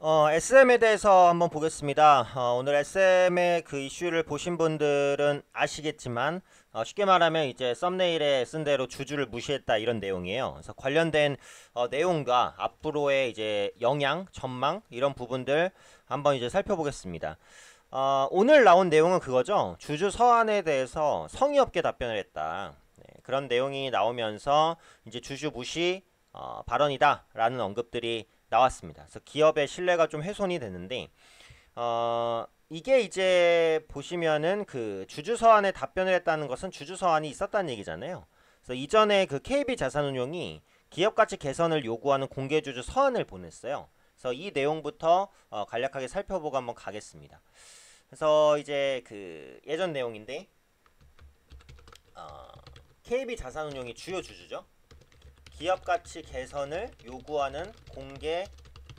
SM에 대해서 한번 보겠습니다. 오늘 SM의 그 이슈를 보신 분들은 아시겠지만, 쉽게 말하면 이제 썸네일에 쓴 대로 주주를 무시했다 이런 내용이에요. 그래서 관련된 내용과 앞으로의 이제 영향, 전망 이런 부분들 한번 이제 살펴보겠습니다. 오늘 나온 내용은 그거죠. 주주 서한에 대해서 성의 없게 답변을 했다. 네, 그런 내용이 나오면서 이제 주주 무시 발언이다라는 언급들이 나왔습니다. 그래서 기업의 신뢰가 좀 훼손이 되는데 이게 이제 보시면은 그 주주 서한에 답변을 했다는 것은 주주 서한이 있었다는 얘기잖아요. 그래서 이전에 그 KB 자산운용이 기업 가치 개선을 요구하는 공개 주주 서한을 보냈어요. 그래서 이 내용부터 간략하게 살펴보고 한번 가겠습니다. 그래서 이제 그 예전 내용인데 KB 자산운용이 주요 주주죠. 기업 가치 개선을 요구하는 공개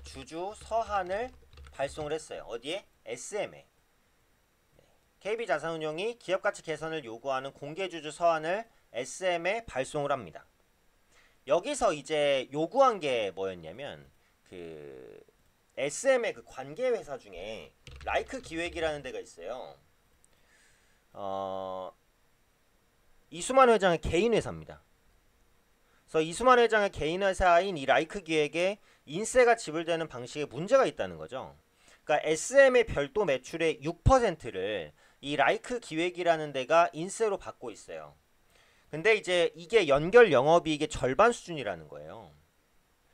주주 서한을 발송을 했어요. 어디에? SM에. KB 자산운용이 기업 가치 개선을 요구하는 공개 주주 서한을 SM에 발송을 합니다. 여기서 이제 요구한 게 뭐였냐면 그 SM의 그 관계 회사 중에 라이크 기획이라는 데가 있어요. 이수만 회장의 개인 회사입니다. 그래서 이수만 회장의 개인 회사인 이 라이크 기획에 인세가 지불되는 방식에 문제가 있다는 거죠. 그러니까 SM의 별도 매출의 6%를 이 라이크 기획이라는 데가 인세로 받고 있어요. 근데 이제 이게 연결 영업이익의 절반 수준이라는 거예요.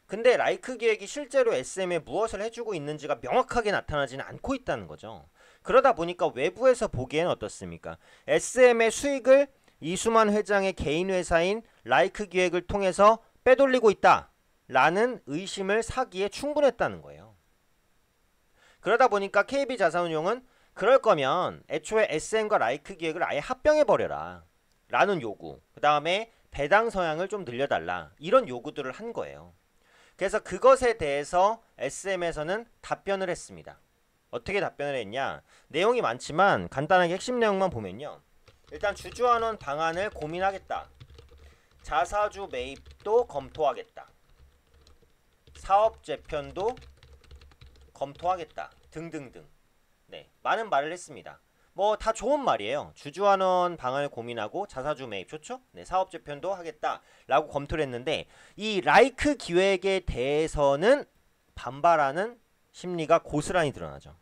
근데 라이크 기획이 실제로 SM에 무엇을 해주고 있는지가 명확하게 나타나지는 않고 있다는 거죠. 그러다 보니까 외부에서 보기에는 어떻습니까? SM의 수익을 이수만 회장의 개인 회사인 라이크 기획을 통해서 빼돌리고 있다 라는 의심을 사기에 충분했다는 거예요. 그러다 보니까 KB자산운용은 그럴 거면 애초에 SM과 라이크 기획을 아예 합병해버려라 라는 요구, 그 다음에 배당 서양을 좀 늘려달라 이런 요구들을 한 거예요. 그래서 그것에 대해서 SM에서는 답변을 했습니다. 어떻게 답변을 했냐? 내용이 많지만 간단하게 핵심 내용만 보면요. 일단 주주환원 방안을 고민하겠다. 자사주 매입도 검토하겠다. 사업 재편도 검토하겠다. 등등등. 네, 많은 말을 했습니다. 뭐 다 좋은 말이에요. 주주환원 방안을 고민하고 자사주 매입 좋죠? 네, 사업 재편도 하겠다라고 검토를 했는데 이 라이크 기획에 대해서는 반발하는 심리가 고스란히 드러나죠.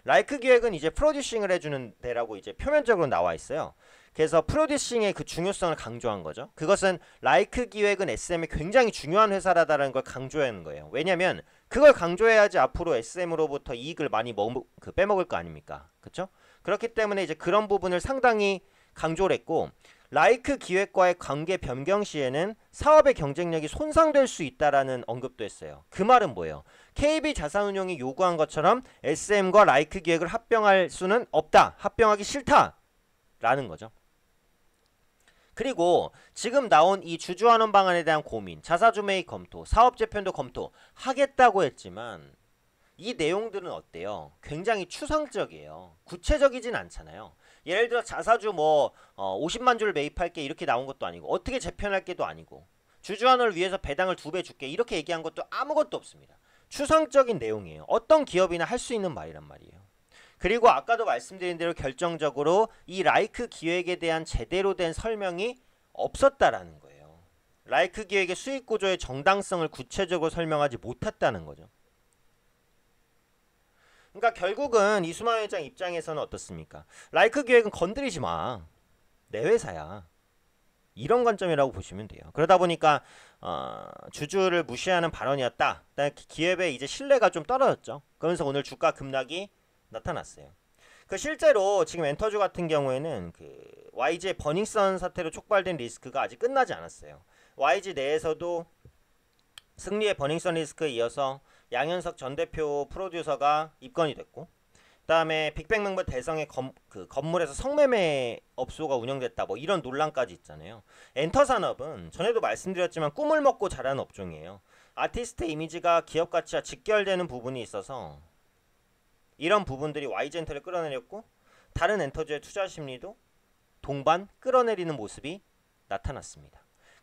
라이크 기획은 이제 프로듀싱을 해주는 데라고 이제 표면적으로 나와 있어요. 그래서 프로듀싱의 그 중요성을 강조한 거죠. 그것은 라이크 기획은 SM에 굉장히 중요한 회사라다는 걸 강조하는 거예요. 왜냐면 그걸 강조해야지 앞으로 SM으로부터 이익을 많이 빼먹을 거 아닙니까? 그렇죠? 그렇기 때문에 이제 그런 부분을 상당히 강조를 했고 라이크 기획과의 관계 변경 시에는 사업의 경쟁력이 손상될 수 있다라는 언급도 했어요. 그 말은 뭐예요? KB 자산운용이 요구한 것처럼 SM과 라이크 기획을 합병할 수는 없다. 합병하기 싫다. 라는 거죠. 그리고 지금 나온 이 주주환원 방안에 대한 고민, 자사주 매입 검토, 사업 재편도 검토하겠다고 했지만 이 내용들은 어때요? 굉장히 추상적이에요. 구체적이진 않잖아요. 예를 들어 자사주 50만 주를 매입할게 이렇게 나온 것도 아니고 어떻게 재편할게도 아니고 주주환원을 위해서 배당을 2배 줄게 이렇게 얘기한 것도 아무것도 없습니다. 추상적인 내용이에요. 어떤 기업이나 할 수 있는 말이란 말이에요. 그리고 아까도 말씀드린 대로 결정적으로 이 라이크 기획에 대한 제대로 된 설명이 없었다라는 거예요. 라이크 기획의 수익 구조의 정당성을 구체적으로 설명하지 못했다는 거죠. 그러니까 결국은 이수만 회장 입장에서는 어떻습니까? 라이크 기획은 건드리지 마. 내 회사야. 이런 관점이라고 보시면 돼요. 그러다 보니까 주주를 무시하는 발언이었다. 기업의 이제 신뢰가 좀 떨어졌죠. 그러면서 오늘 주가 급락이 나타났어요. 그 실제로 지금 엔터주 같은 경우에는 그 YG의 버닝썬 사태로 촉발된 리스크가 아직 끝나지 않았어요. YG 내에서도 승리의 버닝썬 리스크에 이어서 양현석 전 대표 프로듀서가 입건이 됐고, 그 다음에 빅뱅 대성의 건물에서 성매매 업소가 운영됐다 뭐 이런 논란까지 있잖아요. 엔터 산업은 전에도 말씀드렸지만 꿈을 먹고 자라는 업종이에요. 아티스트의 이미지가 기업 가치와 직결되는 부분이 있어서 이런 부분들이 YG엔터를 끌어내렸고 다른 엔터주의 투자 심리도 동반 끌어내리는 모습이 나타났습니다.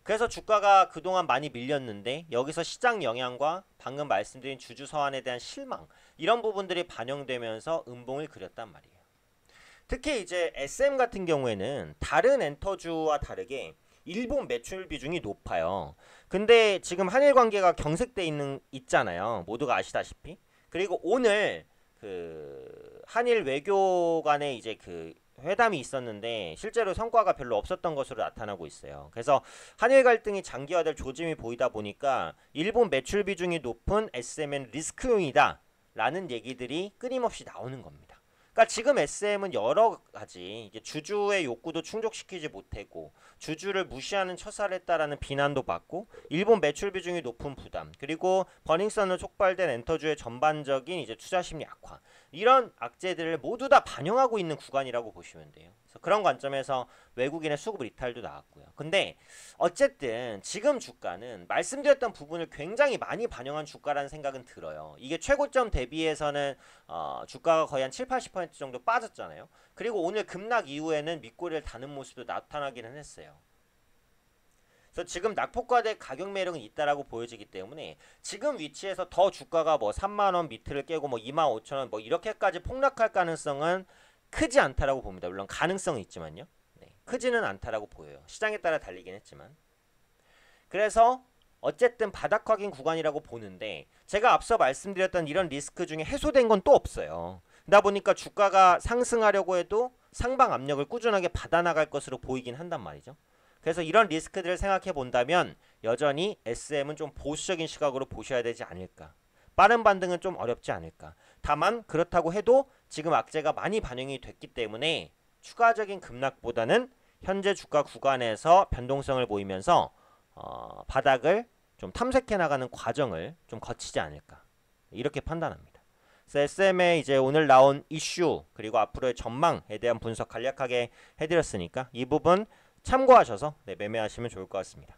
그래서 주가가 그동안 많이 밀렸는데 여기서 시장 영향과 방금 말씀드린 주주 서한에 대한 실망 이런 부분들이 반영되면서 음봉을 그렸단 말이에요. 특히 이제 SM 같은 경우에는 다른 엔터주와 다르게 일본 매출 비중이 높아요. 근데 지금 한일 관계가 경색돼 있잖아요. 모두가 아시다시피. 그리고 오늘 그 한일 외교 간의 이제 그 회담이 있었는데 실제로 성과가 별로 없었던 것으로 나타나고 있어요. 그래서 한일 갈등이 장기화될 조짐이 보이다 보니까 일본 매출 비중이 높은 SM은 리스크용이다 라는 얘기들이 끊임없이 나오는 겁니다. 그러니까 지금 SM은 여러 가지 이게 주주의 욕구도 충족시키지 못하고 주주를 무시하는 처사를 했다라는 비난도 받고 일본 매출 비중이 높은 부담 그리고 버닝썬으로 촉발된 엔터주의 전반적인 이제 투자 심리 악화 이런 악재들을 모두 다 반영하고 있는 구간이라고 보시면 돼요. 그래서 그런 관점에서 외국인의 수급 이탈도 나왔고요. 근데 어쨌든 지금 주가는 말씀드렸던 부분을 굉장히 많이 반영한 주가라는 생각은 들어요. 이게 최고점 대비해서는 주가가 거의 한 7-80% 정도 빠졌잖아요. 그리고 오늘 급락 이후에는 밑꼬리를 다는 모습도 나타나기는 했어요. 그래서 지금 낙폭과대 가격 매력은 있다라고 보여지기 때문에 지금 위치에서 더 주가가 뭐 3만원 밑을 깨고 뭐 25,000원 뭐 이렇게까지 폭락할 가능성은 크지 않다라고 봅니다. 물론 가능성은 있지만요. 네, 크지는 않다라고 보여요. 시장에 따라 달리긴 했지만. 그래서 어쨌든 바닥 확인 구간이라고 보는데 제가 앞서 말씀드렸던 이런 리스크 중에 해소된 건 또 없어요. 그러다 보니까 주가가 상승하려고 해도 상방 압력을 꾸준하게 받아나갈 것으로 보이긴 한단 말이죠. 그래서 이런 리스크들을 생각해 본다면 여전히 SM은 좀 보수적인 시각으로 보셔야 되지 않을까. 빠른 반등은 좀 어렵지 않을까. 다만 그렇다고 해도 지금 악재가 많이 반영이 됐기 때문에 추가적인 급락보다는 현재 주가 구간에서 변동성을 보이면서 바닥을 좀 탐색해 나가는 과정을 좀 거치지 않을까. 이렇게 판단합니다. 그래서 SM의 이제 오늘 나온 이슈 그리고 앞으로의 전망에 대한 분석 간략하게 해드렸으니까 이 부분 참고하셔서 매매하시면 좋을 것 같습니다.